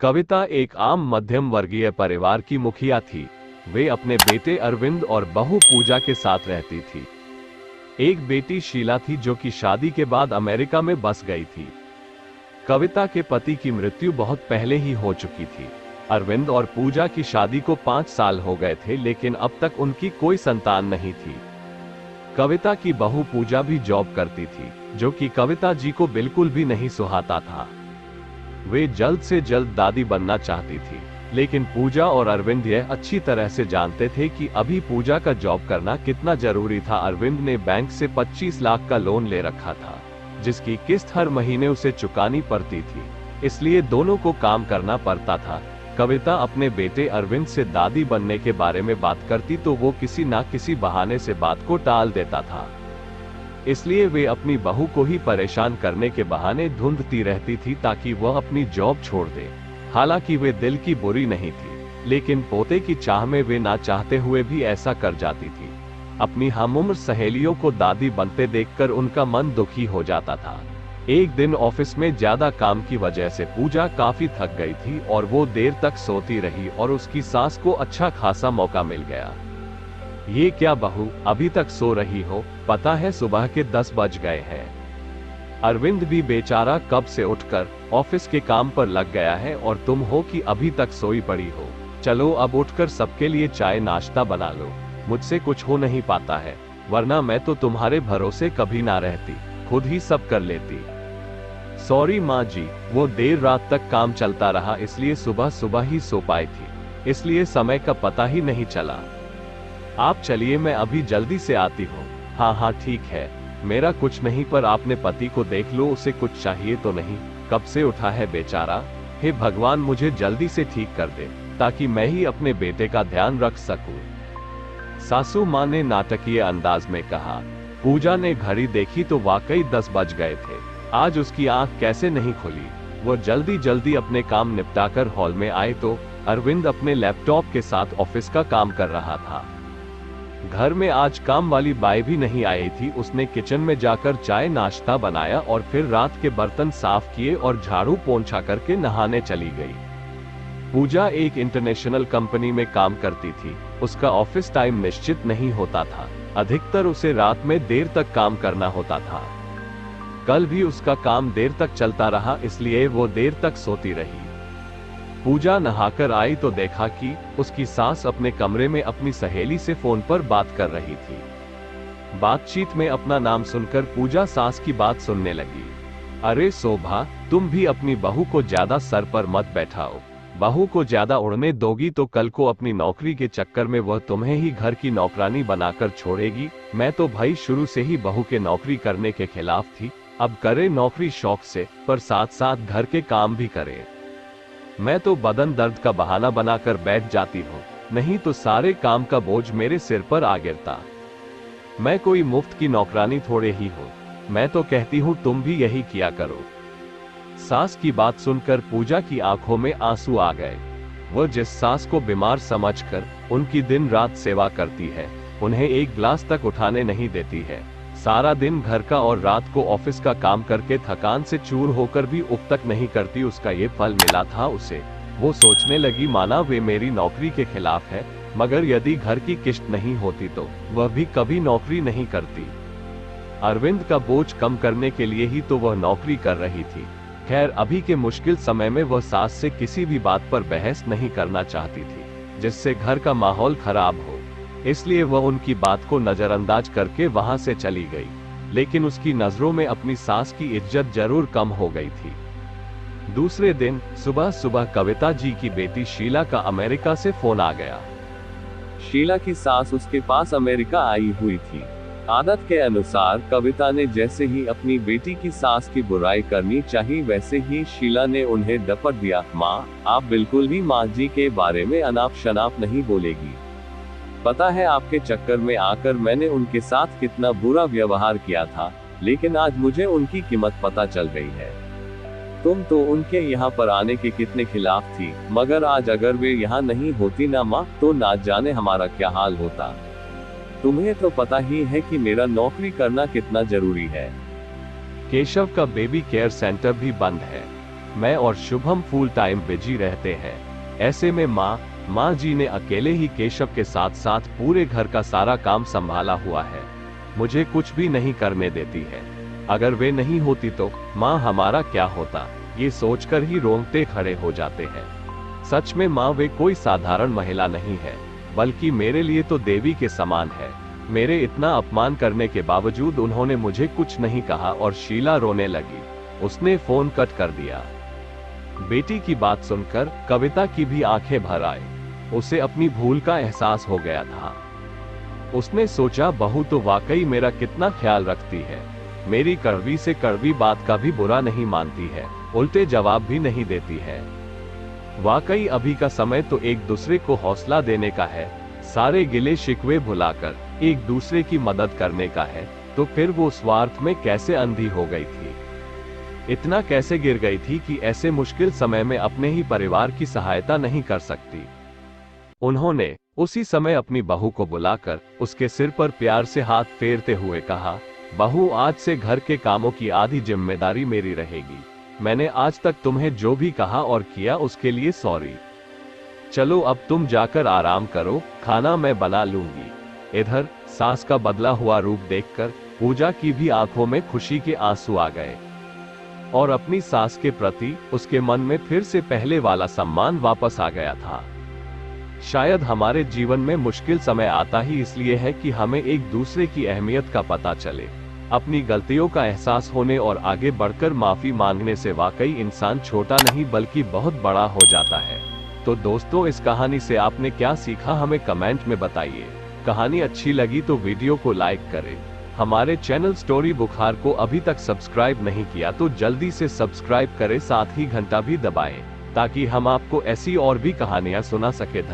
कविता एक आम मध्यम वर्गीय परिवार की मुखिया थी। वे अपने बेटे अरविंद और बहू पूजा के साथ रहती थी। एक बेटी शीला थी जो कि शादी के बाद अमेरिका में बस गई थी। कविता के पति की मृत्यु बहुत पहले ही हो चुकी थी। अरविंद और पूजा की शादी को 5 साल हो गए थे, लेकिन अब तक उनकी कोई संतान नहीं थी। कविता की बहू पूजा भी जॉब करती थी, जो कि कविता जी को बिल्कुल भी नहीं सुहाता था। वे जल्द से जल्द दादी बनना चाहती थी, लेकिन पूजा और अरविंद यह अच्छी तरह से जानते थे कि अभी पूजा का जॉब करना कितना जरूरी था। अरविंद ने बैंक से 25 लाख का लोन ले रखा था, जिसकी किस्त हर महीने उसे चुकानी पड़ती थी, इसलिए दोनों को काम करना पड़ता था। कविता अपने बेटे अरविंद से दादी बनने के बारे में बात करती तो वो किसी ना किसी बहाने से बात को टाल देता था, इसलिए वे अपनी बहू को ही परेशान करने के बहाने ढूंढती रहती थी ताकि वह अपनी जॉब छोड़ दे। हालांकि वे दिल की बुरी नहीं थी, लेकिन पोते की चाह में वे ना चाहते हुए भी ऐसा कर जाती थी। अपनी हमउम्र सहेलियों को दादी बनते देखकर उनका मन दुखी हो जाता था। एक दिन ऑफिस में ज्यादा काम की वजह से पूजा काफी थक गई थी और वो देर तक सोती रही और उसकी सास को अच्छा खासा मौका मिल गया। ये क्या बहू, अभी तक सो रही हो? पता है सुबह के 10 बज गए हैं। अरविंद भी बेचारा कब से उठकर ऑफिस के काम पर लग गया है और तुम हो कि अभी तक सोई पड़ी हो। चलो अब उठकर सबके लिए चाय नाश्ता बना लो। मुझसे कुछ हो नहीं पाता है, वरना मैं तो तुम्हारे भरोसे कभी ना रहती, खुद ही सब कर लेती। सॉरी माँ जी, वो देर रात तक काम चलता रहा, इसलिए सुबह सुबह ही सो पाई थी, इसलिए समय का पता ही नहीं चला। आप चलिए, मैं अभी जल्दी से आती हूँ। हाँ हाँ ठीक है, मेरा कुछ नहीं, पर आपने पति को देख लो, उसे कुछ चाहिए तो नहीं? कब से उठा है बेचारा। हे भगवान, मुझे जल्दी से ठीक कर दे ताकि मैं ही अपने बेटे का ध्यान रख सकूं। सासू माँ ने नाटकीय अंदाज में कहा। पूजा ने घड़ी देखी तो वाकई 10 बज गए थे। आज उसकी आंख कैसे नहीं खुली। वो जल्दी जल्दी अपने काम निपटाकर हॉल में आए तो अरविंद अपने लैपटॉप के साथ ऑफिस का काम कर रहा था। घर में आज काम वाली बाई भी नहीं आई थी। उसने किचन में जाकर चाय नाश्ता बनाया और फिर रात के बर्तन साफ किए और झाड़ू पोंछा करके नहाने चली गई। पूजा एक इंटरनेशनल कंपनी में काम करती थी। उसका ऑफिस टाइम निश्चित नहीं होता था, अधिकतर उसे रात में देर तक काम करना होता था। कल भी उसका काम देर तक चलता रहा, इसलिए वो देर तक सोती रही। पूजा नहाकर आई तो देखा कि उसकी सास अपने कमरे में अपनी सहेली से फोन पर बात कर रही थी। बातचीत में अपना नाम सुनकर पूजा सास की बात सुनने लगी। अरे शोभा, तुम भी अपनी बहू को ज्यादा सर पर मत बैठाओ। बहू को ज्यादा उड़ने दोगी तो कल को अपनी नौकरी के चक्कर में वह तुम्हें ही घर की नौकरानी बनाकर छोड़ेगी। मैं तो भाई शुरू से ही बहू के नौकरी करने के खिलाफ थी। अब करे नौकरी शौक से, पर साथ साथ घर के काम भी करे। मैं तो बदन दर्द का बहाना बनाकर बैठ जाती हूँ, नहीं तो सारे काम का बोझ मेरे सिर पर आ गिरता। मैं कोई मुफ्त की नौकरानी थोड़े ही हूँ। मैं तो कहती हूँ तुम भी यही किया करो। सास की बात सुनकर पूजा की आंखों में आंसू आ गए। वह जिस सास को बीमार समझकर उनकी दिन रात सेवा करती है, उन्हें एक गिलास तक उठाने नहीं देती है, सारा दिन घर का और रात को ऑफिस का काम करके थकान से चूर होकर भी उफ तक नहीं करती, उसका ये फल मिला था उसे। वो सोचने लगी माना वे मेरी नौकरी के खिलाफ है, मगर यदि घर की किस्त नहीं होती तो वह भी कभी नौकरी नहीं करती। अरविंद का बोझ कम करने के लिए ही तो वह नौकरी कर रही थी। खैर, अभी के मुश्किल समय में वह सास से किसी भी बात पर बहस नहीं करना चाहती थी जिससे घर का माहौल खराब हो, इसलिए वह उनकी बात को नजरअंदाज करके वहां से चली गई। लेकिन उसकी नजरों में अपनी सास की इज्जत जरूर कम हो गई थी। दूसरे दिन सुबह सुबह कविता जी की बेटी शीला का अमेरिका से फोन आ गया। शीला की सास उसके पास अमेरिका आई हुई थी। आदत के अनुसार कविता ने जैसे ही अपनी बेटी की सास की बुराई करनी चाहिए, वैसे ही शीला ने उन्हें डपट दिया। माँ, आप बिल्कुल भी माँ जी के बारे में अनाप शनाप नहीं बोलेगी। पता है आपके चक्कर में आकर मैंने उनके साथ कितना बुरा व्यवहार किया था, लेकिन आज मुझे उनकी कीमत पता चल गई है। तुम तो उनके यहाँ पर आने के कितने खिलाफ थी, मगर आज अगर वे यहाँ नहीं होती ना माँ, तो ना जाने हमारा क्या हाल होता। तुम्हें तो पता ही है कि मेरा नौकरी करना कितना जरूरी है। केशव का बेबी केयर सेंटर भी बंद है। मैं और शुभम फुल टाइम बिजी रहते हैं। ऐसे में माँ जी ने अकेले ही केशव के साथ साथ पूरे घर का सारा काम संभाला हुआ है। मुझे कुछ भी नहीं करने देती है। अगर वे नहीं होती तो माँ हमारा क्या होता, ये सोचकर ही रोंगटे खड़े हो जाते हैं। सच में माँ वे कोई साधारण महिला नहीं है, बल्कि मेरे लिए तो देवी के समान है। मेरे इतना अपमान करने के बावजूद उन्होंने मुझे कुछ नहीं कहा और शीला रोने लगी। उसने फोन कट कर दिया। बेटी की बात सुनकर कविता की भी आंखें भर आई। उसे अपनी भूल का एहसास हो गया था। उसने सोचा, बहू तो वाकई मेरा कितना ख्याल रखती है। मेरी कड़वी से कड़वी बात का भी बुरा नहीं मानती है, उल्टे जवाब भी नहीं देती है। वाकई अभी का समय तो एक दूसरे को हौसला देने का है, सारे गिले शिकवे भुलाकर एक दूसरे की मदद करने का है। तो फिर वो स्वार्थ में कैसे अंधी हो गई थी, इतना कैसे गिर गई थी कि ऐसे मुश्किल समय में अपने ही परिवार की सहायता नहीं कर सकती। उन्होंने उसी समय अपनी बहू को बुलाकर उसके सिर पर प्यार से हाथ फेरते हुए कहा, बहू आज से घर के कामों की आधी जिम्मेदारी मेरी रहेगी। मैंने आज तक तुम्हें जो भी कहा और किया उसके लिए सॉरी। चलो अब तुम जाकर आराम करो, खाना मैं बना लूंगी। इधर सास का बदला हुआ रूप देखकर पूजा की भी आंखों में खुशी के आंसू आ गए और अपनी सास के प्रति उसके मन में फिर से पहले वाला सम्मान वापस आ गया था। शायद हमारे जीवन में मुश्किल समय आता ही इसलिए है कि हमें एक दूसरे की अहमियत का पता चले। अपनी गलतियों का एहसास होने और आगे बढ़कर माफी मांगने से वाकई इंसान छोटा नहीं बल्कि बहुत बड़ा हो जाता है। तो दोस्तों, इस कहानी से आपने क्या सीखा हमें कमेंट में बताइए। कहानी अच्छी लगी तो वीडियो को लाइक करें। हमारे चैनल स्टोरी बुखार को अभी तक सब्सक्राइब नहीं किया तो जल्दी से सब्सक्राइब करें, साथ ही घंटा भी दबाएं ताकि हम आपको ऐसी और भी कहानियां सुना सके।